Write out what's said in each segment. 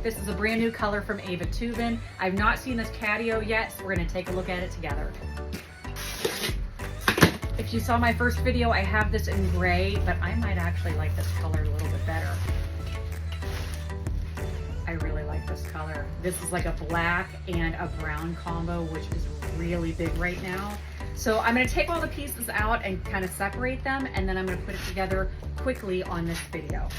This is a brand new color from Aivituvin. I've not seen this Catio yet, so we're gonna take a look at it together. If you saw my first video, I have this in gray, but I might actually like this color a little bit better. I really like this color. This is like a black and a brown combo, which is really big right now. So I'm gonna take all the pieces out and kind of separate them, and then I'm gonna put it together quickly on this video.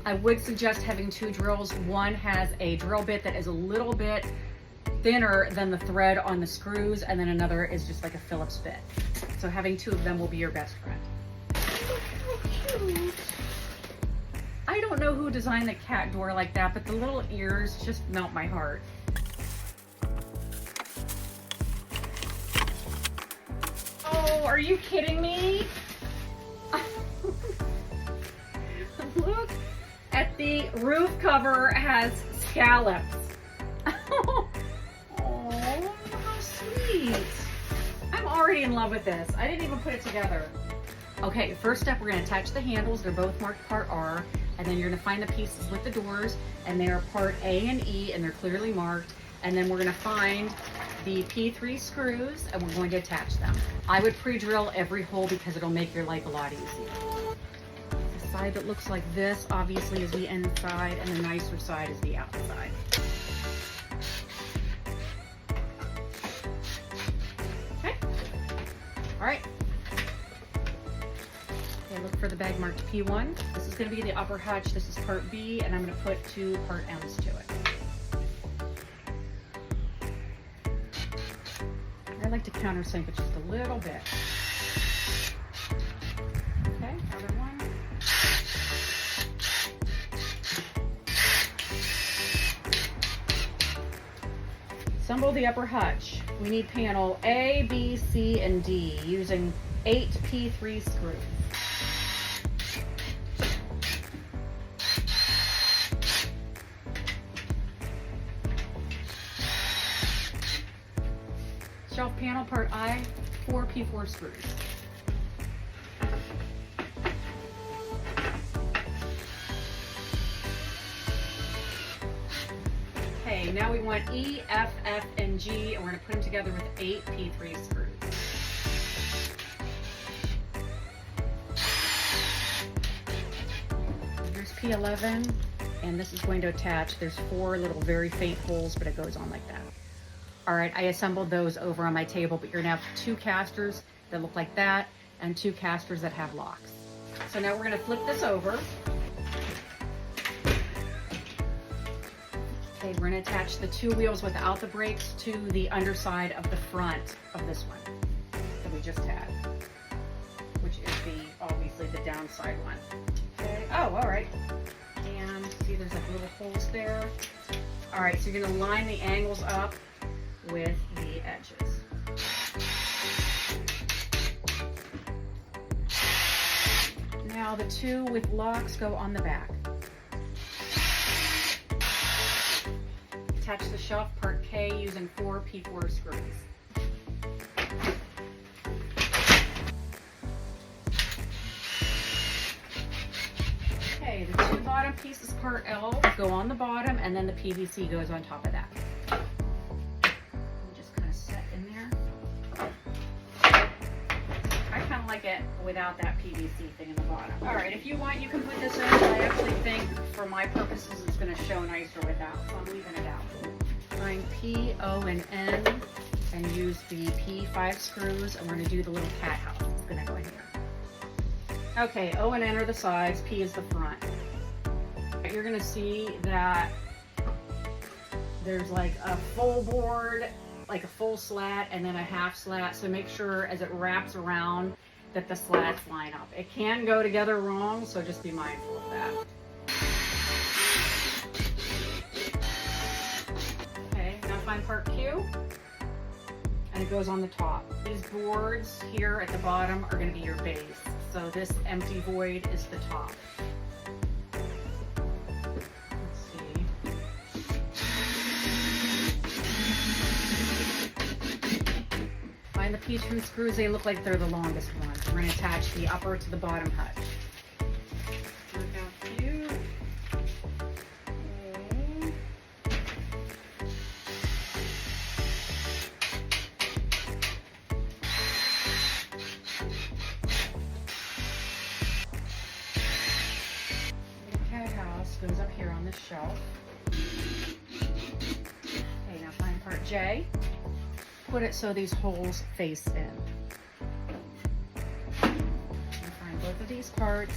I would suggest having two drills. One has a drill bit that is a little bit thinner than the thread on the screws, and then another is just like a Phillips bit. So having two of them will be your best friend. Look how cute. I don't know who designed the cat door like that, but the little ears just melt my heart. Oh, are you kidding me? Look at the roof cover, has scallops. Oh, how sweet. I'm already in love with this. I didn't even put it together. Okay, first step, we're gonna attach the handles. They're both marked part R, and then you're gonna find the pieces with the doors, and they are part A and E, and they're clearly marked. And then we're gonna find the P3 screws, and we're going to attach them. I would pre-drill every hole because it'll make your life a lot easier. The side that looks like this, obviously, is the inside, and the nicer side is the outside. Okay, all right. Look for the bag marked P1. This is going to be the upper hutch. This is part B, and I'm going to put two part M's to it. I like to countersink it just a little bit. Okay, other one. Assemble the upper hutch. We need panel A, B, C, and D using 8 P3 screws. Shelf panel part I, 4 P4 screws. Okay, now we want E, F, F, and G, and we're going to put them together with 8 P3 screws. Here's P11, and this is going to attach. There's 4 little very faint holes, but it goes on like that. All right, I assembled those over on my table, but you're gonna have 2 casters that look like that and 2 casters that have locks. So now we're gonna flip this over. Okay, we're gonna attach the 2 wheels without the brakes to the underside of the front of this one that we just had, which is obviously the downside one. Okay, oh, all right. And see there's like little holes there. All right, so you're gonna line the angles up with the edges. Now the 2 with locks go on the back. Attach the shelf part K using 4 P4 screws. Okay, the 2 bottom pieces part L go on the bottom, and then the PVC goes on top of that. Like it without that PVC thing in the bottom. All right, if you want, you can put this in, but I actually think for my purposes it's going to show nicer without, so I'm leaving it out. Find P, O, and N, and use the P5 screws, and we're going to do the little cat house. It's going to go in here. Okay, O and N are the sides, P is the front. You're going to see that there's like a full board, like a full slat, and then a half slat, so make sure as it wraps around that the slats line up. It can go together wrong, so just be mindful of that. Okay, now find part Q, and it goes on the top. These boards here at the bottom are going to be your base, so this empty void is the top. Find the piece from screws, they look like they're the longest ones. We're going to attach the upper to the bottom hutch. Look how cute. Okay. The cat house goes up here on this shelf. Okay, now find part J. Put it so these holes face in. And find both of these parts,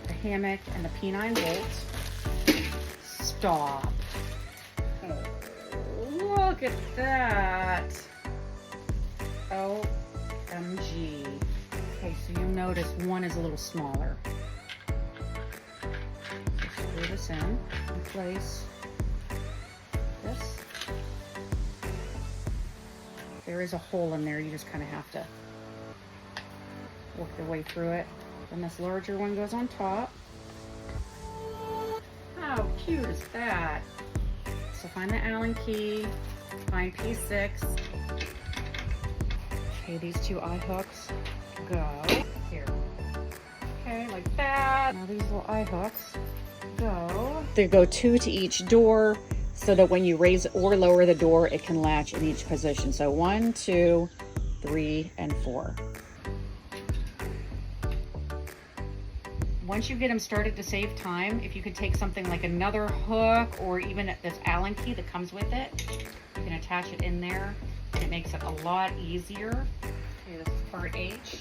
the hammock and the P9 bolts. Stop. Oh, look at that. OMG. Okay, so you'll notice one is a little smaller. So screw this in place this. There is a hole in there, you just kind of have to work your way through it. Then this larger one goes on top. How cute is that? So find the Allen key, find P6. Okay, these two eye hooks go here. Okay, like that. Now these little eye hooks go. They go 2 to each door, so that when you raise or lower the door, it can latch in each position. So 1, 2, 3, and 4. Once you get them started to save time, if you could take something like another hook or even this Allen key that comes with it, you can attach it in there and it makes it a lot easier. Okay, this is part H.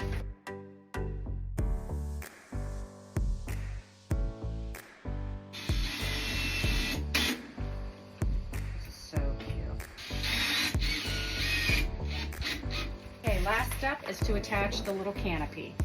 Last step is to attach the little canopy.